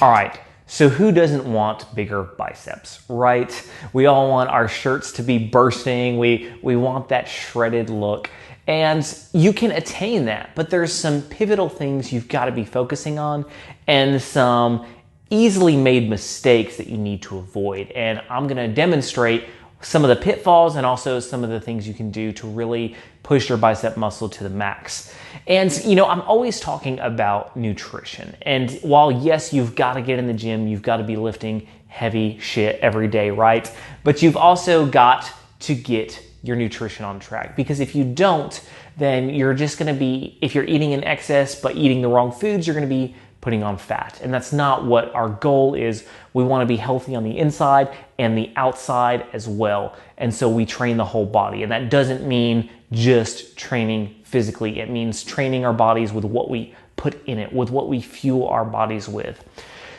All right, so who doesn't want bigger biceps, right? We all want our shirts to be bursting. We want that shredded look. And you can attain that, but there's some pivotal things you've got to be focusing on and some easily made mistakes that you need to avoid. And I'm going to demonstrate some of the pitfalls and also some of the things you can do to really push your bicep muscle to the max. And you know, I'm always talking about nutrition. And while yes, you've got to get in the gym, you've got to be lifting heavy shit every day, right? But you've also got to get your nutrition on track, because if you don't, then you're just going to be, if you're eating in excess but eating the wrong foods, you're going to be putting on fat. And that's not what our goal is. We want to be healthy on the inside and the outside as well. And so we train the whole body. And that doesn't mean just training physically. It means training our bodies with what we put in it, with what we fuel our bodies with.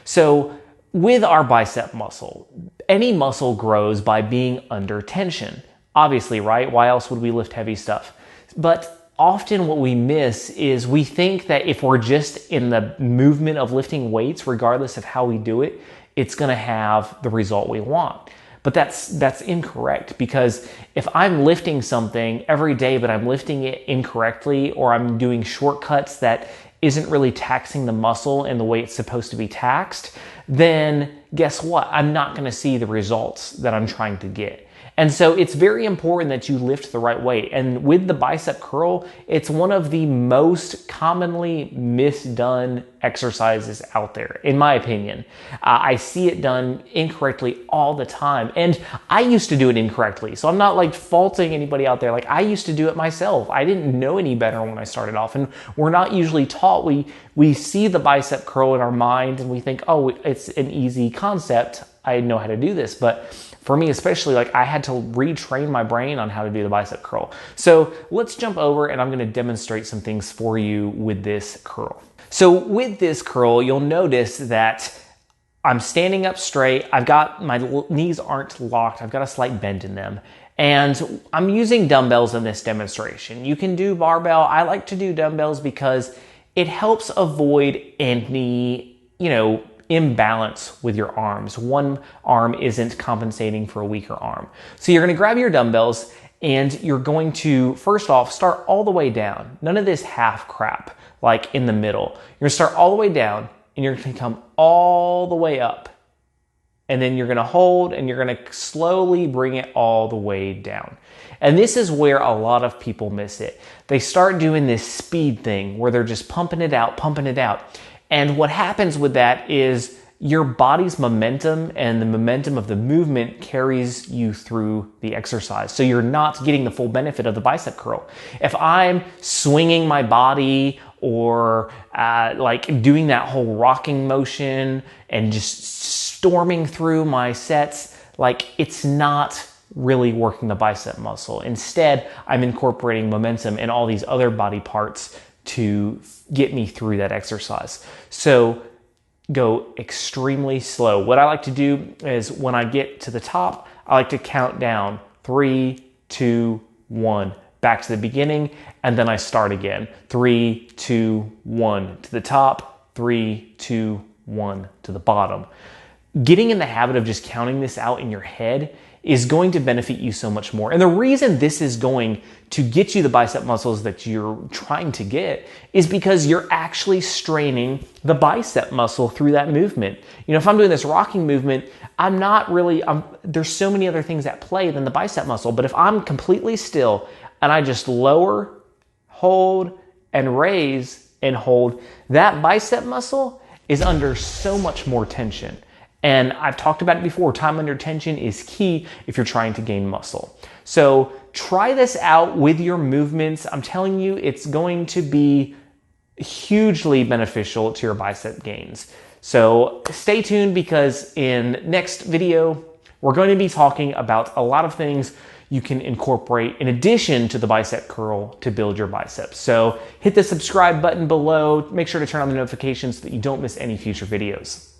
So with our bicep muscle, any muscle grows by being under tension. Obviously, right? Why else would we lift heavy stuff? But often what we miss is we think that if we're just in the movement of lifting weights, regardless of how we do it, it's going to have the result we want. But that's incorrect, because if I'm lifting something every day, but I'm lifting it incorrectly, or I'm doing shortcuts that isn't really taxing the muscle in the way it's supposed to be taxed, then guess what? I'm not going to see the results that I'm trying to get. And so it's very important that you lift the right weight. And with the bicep curl, it's one of the most commonly misdone exercises out there, in my opinion. I see it done incorrectly all the time. And I used to do it incorrectly. So I'm not like faulting anybody out there. Like, I used to do it myself. I didn't know any better when I started off. And we're not usually taught. We see the bicep curl in our mind and we think, oh, it's an easy concept. I know how to do this. But for me especially, like, I had to retrain my brain on how to do the bicep curl. So let's jump over and I'm going to demonstrate some things for you with this curl. So with this curl, you'll notice that I'm standing up straight. I've got my knees aren't locked. I've got a slight bend in them. And I'm using dumbbells in this demonstration. You can do barbell. I like to do dumbbells because it helps avoid any, imbalance with your arms. One arm isn't compensating for a weaker arm. So you're going to grab your dumbbells and you're going to, first off, start all the way down. None of this half crap, like in the middle. You're going to start all the way down and you're going to come all the way up. And then you're going to hold and you're going to slowly bring it all the way down. And this is where a lot of people miss it. They start doing this speed thing where they're just pumping it out. And what happens with that is your body's momentum and the momentum of the movement carries you through the exercise. So you're not getting the full benefit of the bicep curl. If I'm swinging my body or like doing that whole rocking motion and just storming through my sets, like, it's not really working the bicep muscle. Instead, I'm incorporating momentum and all these other body parts to get me through that exercise. So go extremely slow. What I like to do is when I get to the top, I like to count down 3, 2, 1, back to the beginning, and then I start again. 3, 2, 1 to the top, 3, 2, 1 to the bottom. Getting in the habit of just counting this out in your head is going to benefit you so much more. And the reason this is going to get you the bicep muscles that you're trying to get is because you're actually straining the bicep muscle through that movement. If I'm doing this rocking movement, there's so many other things at play than the bicep muscle. But if I'm completely still and I just lower, hold, and raise and hold, that bicep muscle is under so much more tension. And I've talked about it before, time under tension is key if you're trying to gain muscle. So try this out with your movements. I'm telling you, it's going to be hugely beneficial to your bicep gains. So stay tuned, because in next video, we're going to be talking about a lot of things you can incorporate in addition to the bicep curl to build your biceps. So hit the subscribe button below. Make sure to turn on the notifications so that you don't miss any future videos.